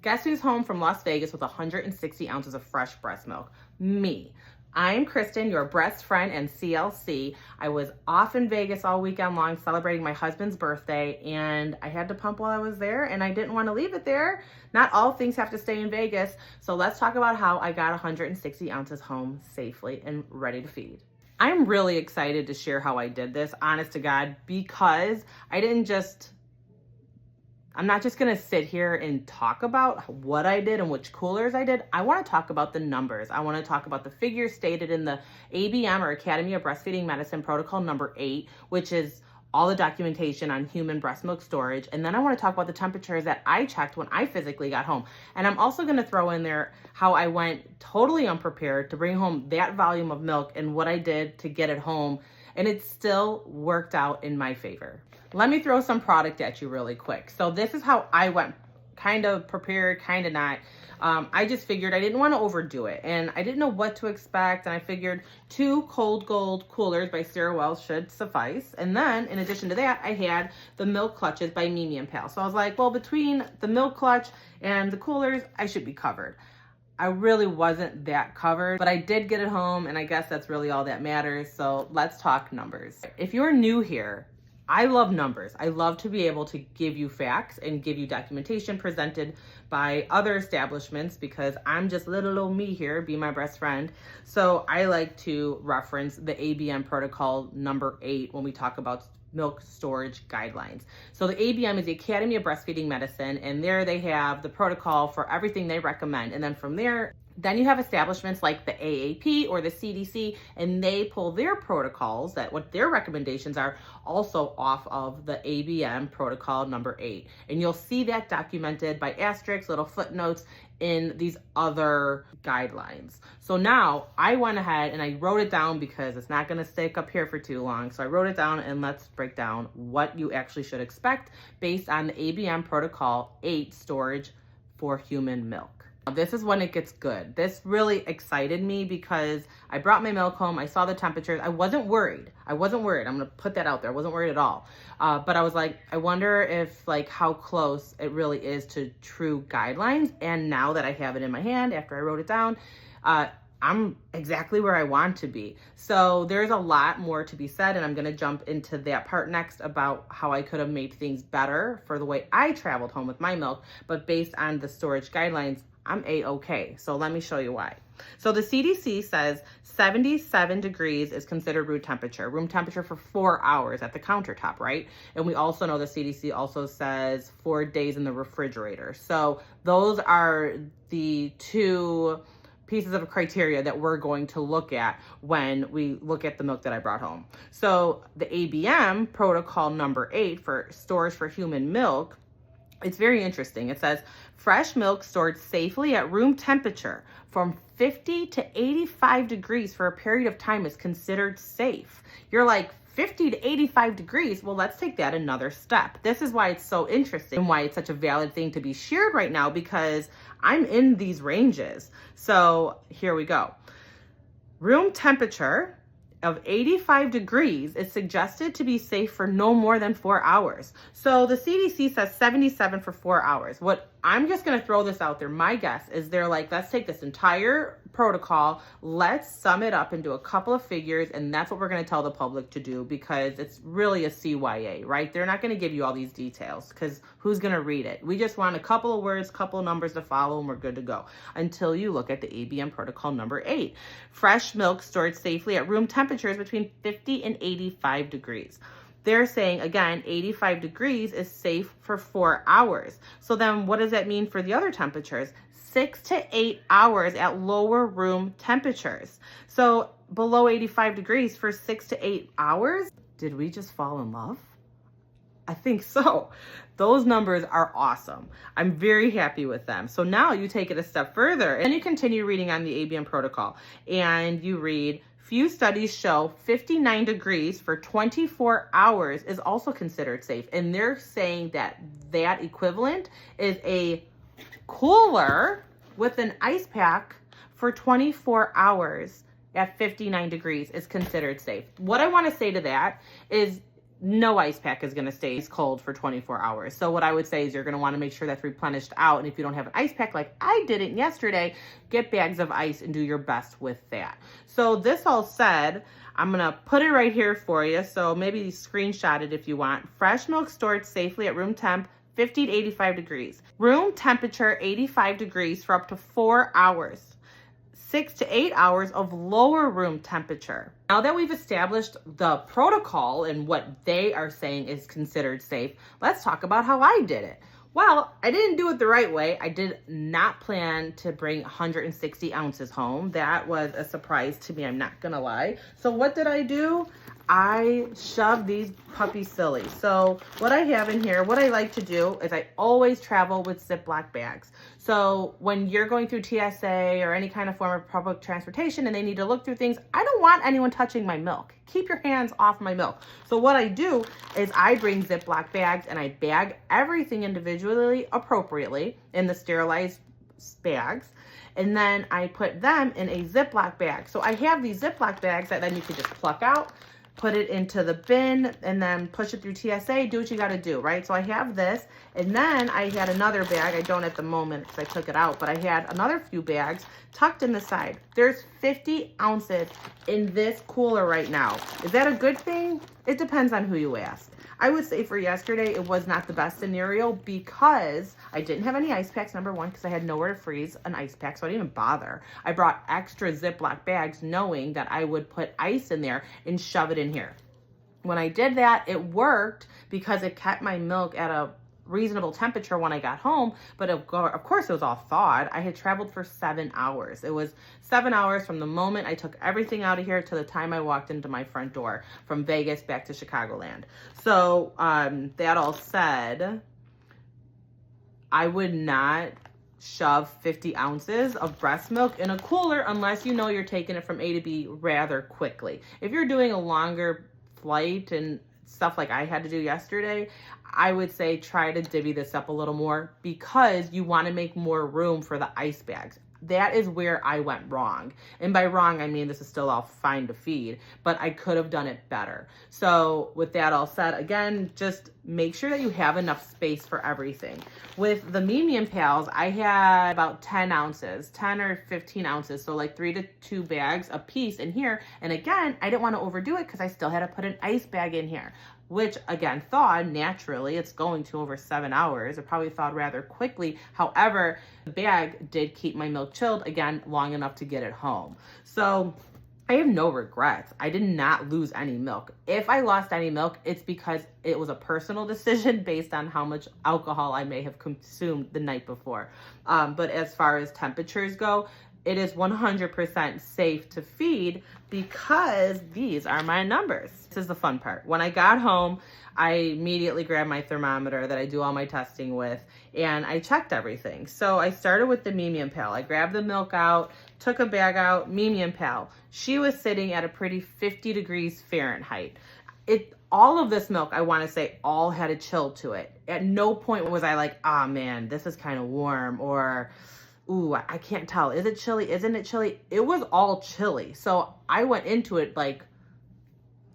Guess who's home from Las Vegas with 160 ounces of fresh breast milk? Me. I'm Kristen, your breast friend and CLC. I was off in Vegas all weekend long celebrating my husband's birthday, and I had to pump while I was there, and I didn't want to leave it there. Not all things have to stay in Vegas. So let's talk about how I got 160 ounces home safely and ready to feed. I'm really excited to share how I did this, honest to God, because I'm not just gonna sit here and talk about what I did and which coolers I did. I wanna talk about the numbers. I wanna talk about the figures stated in the ABM, or Academy of Breastfeeding Medicine protocol number 8, which is all the documentation on human breast milk storage. And then I wanna talk about the temperatures that I checked when I physically got home. And I'm also gonna throw in there how I went totally unprepared to bring home that volume of milk and what I did to get it home. And it still worked out in my favor. Let me throw some product at you really quick. So this is how I went, kind of prepared, kind of not. I just figured I didn't want to overdo it, and I didn't know what to expect, and I figured 2 Cold Gold coolers by Sarah Wells should suffice. And then in addition to that, I had the milk clutches by Mimi and Pal. So I was like, well, between the milk clutch and the coolers, I should be covered. I really wasn't that covered, but I did get it home, and I guess that's really all that matters. So let's talk numbers. If you're new here, I love numbers. I love to be able to give you facts and give you documentation presented by other establishments, because I'm just little old me here, be my best friend. So I like to reference the ABM protocol number 8 when we talk about milk storage guidelines. So the ABM is the Academy of Breastfeeding Medicine, and there they have the protocol for everything they recommend. And then from there, then you have establishments like the AAP or the CDC, and they pull their protocols, that what their recommendations are, also off of the ABM protocol number 8. And you'll see that documented by asterisks, little footnotes in these other guidelines. So now I went ahead and I wrote it down because it's not gonna stick up here for too long. So I wrote it down, and let's break down what you actually should expect based on the ABM protocol 8 storage for human milk. This is when it gets good. This really excited me because I brought my milk home. I saw the temperatures. I wasn't worried. I'm going to put that out there. I wasn't worried at all. But I was like, I wonder if how close it really is to true guidelines. And now that I have it in my hand after I wrote it down, I'm exactly where I want to be. So there's a lot more to be said, and I'm going to jump into that part next about how I could have made things better for the way I traveled home with my milk. But based on the storage guidelines, I'm A-okay. So let me show you why. So the CDC says 77 degrees is considered room temperature for 4 hours at the countertop, right? And we also know the CDC also says 4 days in the refrigerator. So those are the 2 pieces of criteria that we're going to look at when we look at the milk that I brought home. So the ABM protocol number 8 for storage for human milk, it's very interesting. It says fresh milk stored safely at room temperature from 50 to 85 degrees for a period of time is considered safe. You're like, 50 to 85 degrees? Well, let's take that another step. This is why it's so interesting and why it's such a valid thing to be shared right now, because I'm in these ranges. So here we go. Room temperature of 85 degrees is suggested to be safe for no more than 4 hours. So the CDC says 77 for 4 hours. What I'm just going to throw this out there. My guess is they're like, let's take this entire protocol, let's sum it up into a couple of figures, and that's what we're going to tell the public to do, because it's really a CYA, right? They're not going to give you all these details, because who's going to read it? We just want a couple of words, couple of numbers to follow, and we're good to go until you look at the ABM protocol number 8. Fresh milk stored safely at room temperatures between 50 and 85 degrees. They're saying, again, 85 degrees is safe for 4 hours. So then what does that mean for the other temperatures? 6 to 8 hours at lower room temperatures. So below 85 degrees for 6 to 8 hours? Did we just fall in love? I think so. Those numbers are awesome. I'm very happy with them. So now you take it a step further and you continue reading on the ABM protocol, and you read, few studies show 59 degrees for 24 hours is also considered safe. And they're saying that that equivalent is a cooler with an ice pack for 24 hours at 59 degrees is considered safe. What I want to say to that is no ice pack is going to stay cold for 24 hours. So what I would say is you're going to want to make sure that's replenished out. And if you don't have an ice pack like I didn't yesterday, get bags of ice and do your best with that. So this all said, I'm going to put it right here for you. So maybe screenshot it if you want. Fresh milk stored safely at room temp, 50 to 85 degrees. Room temperature, 85 degrees for up to 4 hours. 6 to 8 hours of lower room temperature. Now that we've established the protocol and what they are saying is considered safe, let's talk about how I did it. Well, I didn't do it the right way. I did not plan to bring 160 ounces home. That was a surprise to me, I'm not gonna lie. So what did I do? I shoved these puppies silly. So what I have in here, what I like to do is I always travel with Ziploc bags. So when you're going through TSA or any kind of form of public transportation and they need to look through things, I don't want anyone touching my milk. Keep your hands off my milk. So what I do is I bring Ziploc bags and I bag everything individually appropriately in the sterilized bags. And then I put them in a Ziploc bag. So I have these Ziploc bags that then you can just pluck out, put it into the bin, and then push it through TSA, do what you gotta do, right? So I have this, and then I had another bag, I don't at the moment because I took it out, but I had another few bags tucked in the side. There's 50 ounces in this cooler right now. Is that a good thing? It depends on who you ask. I would say for yesterday, it was not the best scenario because I didn't have any ice packs, number one, because I had nowhere to freeze an ice pack, so I didn't even bother. I brought extra Ziploc bags knowing that I would put ice in there and shove it in here. When I did that, it worked because it kept my milk at a reasonable temperature when I got home, but of course it was all thawed. I had traveled for 7 hours. It was 7 hours from the moment I took everything out of here to the time I walked into my front door from Vegas back to Chicagoland. So that all said, I would not shove 50 ounces of breast milk in a cooler unless you know you're taking it from A to B rather quickly. If you're doing a longer flight and stuff like I had to do yesterday, I would say try to divvy this up a little more because you want to make more room for the ice bags. That is where I went wrong. And by wrong, I mean this is still all fine to feed, but I could have done it better. So with that all said, again, just make sure that you have enough space for everything. With the Mimi Pals, I had about 10 ounces, 10 or 15 ounces. So like 3 to 2 bags a piece in here. And again, I didn't want to overdo it because I still had to put an ice bag in here, which again, thawed naturally. It's going to over 7 hours. It probably thawed rather quickly. However, the bag did keep my milk chilled, again, long enough to get it home. So I have no regrets. I did not lose any milk. If I lost any milk, it's because it was a personal decision based on how much alcohol I may have consumed the night before. But as far as temperatures go, it is 100% safe to feed because these are my numbers. This is the fun part. When I got home, I immediately grabbed my thermometer that I do all my testing with, and I checked everything. So I started with the Mimi Pal. I grabbed the milk out, took a bag out, Mimi Pal. She was sitting at a pretty 50 degrees Fahrenheit. All of this milk, I want to say, all had a chill to it. At no point was I like, ah, man, this is kind of warm, or ooh, I can't tell. Is it chilly? Isn't it chilly? It was all chilly. So I went into it like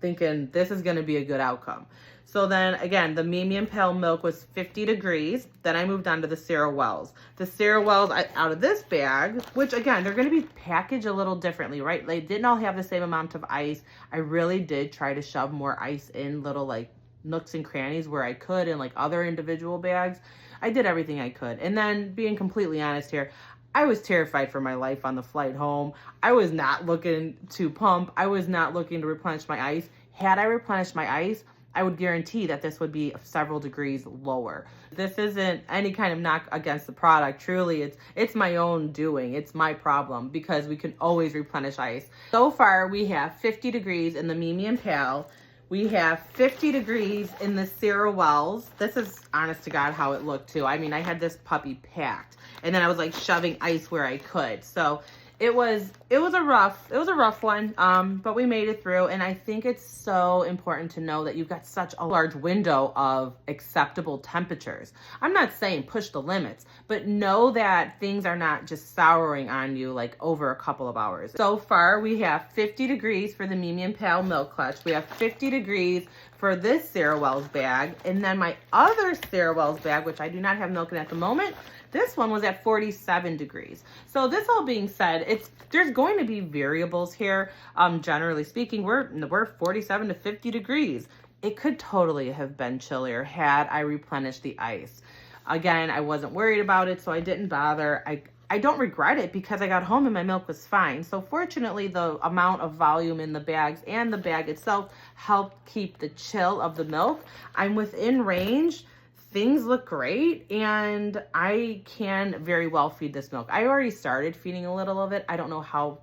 thinking this is going to be a good outcome. So then again, the Mimi Pale milk was 50 degrees. Then I moved on to the Sarah Wells. The Sarah Wells out of this bag, which again, they're going to be packaged a little differently, right? They didn't all have the same amount of ice. I really did try to shove more ice in little like nooks and crannies where I could in like other individual bags. I did everything I could. And then being completely honest here, I was terrified for my life on the flight home. I was not looking to pump. I was not looking to replenish my ice. Had I replenished my ice, I would guarantee that this would be several degrees lower. This isn't any kind of knock against the product. Truly, it's my own doing. It's my problem because we can always replenish ice. So far, we have 50 degrees in the Mimi and Pal. We have 50 degrees in the Sarah Wells. This is honest to God how it looked too. I mean, I had this puppy packed and then I was like shoving ice where I could. So it was a rough one, but we made it through. And I think it's so important to know that you've got such a large window of acceptable temperatures. I'm not saying push the limits, but know that things are not just souring on you like over a couple of hours. So far, we have 50 degrees for the Mimi and Pal Milk Clutch. We have 50 degrees for this Sarah Wells bag. And then my other Sarah Wells bag, which I do not have milk in at the moment, this one was at 47 degrees. So this all being said, there's going to be variables here. Generally speaking, we're 47 to 50 degrees. It could totally have been chillier had I replenished the ice. Again, I wasn't worried about it, so I didn't bother. I don't regret it because I got home and my milk was fine. So fortunately, the amount of volume in the bags and the bag itself helped keep the chill of the milk. I'm within range. Things look great, and I can very well feed this milk. I already started feeding a little of it. I don't know how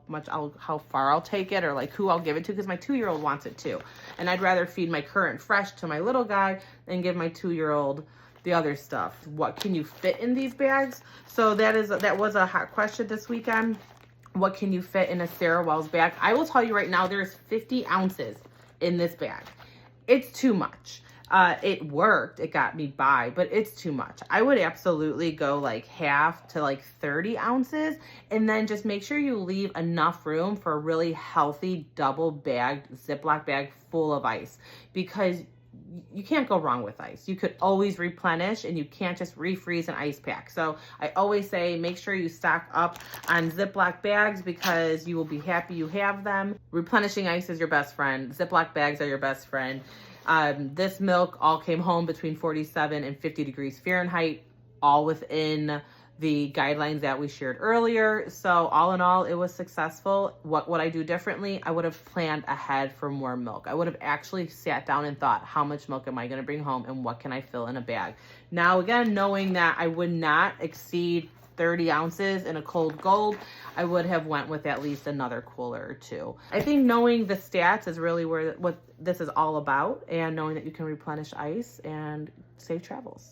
far I'll take it or like who I'll give it to, because my 2-year-old wants it too. And I'd rather feed my current fresh to my little guy than give my 2-year-old the other stuff. What can you fit in these bags? So that was a hot question this weekend. What can you fit in a Sarah Wells bag? I will tell you right now, there's 50 ounces in this bag. It's too much. It worked, it got me by, but it's too much. I would absolutely go like half to like 30 ounces, and then just make sure you leave enough room for a really healthy double bagged Ziploc bag full of ice, because you can't go wrong with ice. You could always replenish, and you can't just refreeze an ice pack. So I always say, make sure you stock up on Ziploc bags, because you will be happy you have them. Replenishing ice is your best friend. Ziploc bags are your best friend. This milk all came home between 47 and 50 degrees Fahrenheit, all within the guidelines that we shared earlier. So all in all, it was successful. What would I do differently? I would have planned ahead for more milk. I would have actually sat down and thought, how much milk am I going to bring home and what can I fill in a bag? Now, again, knowing that I would not exceed 30 ounces in a cold gold, I would have went with at least another cooler or two. I think knowing the stats is really what this is all about, and knowing that you can replenish ice and safe travels.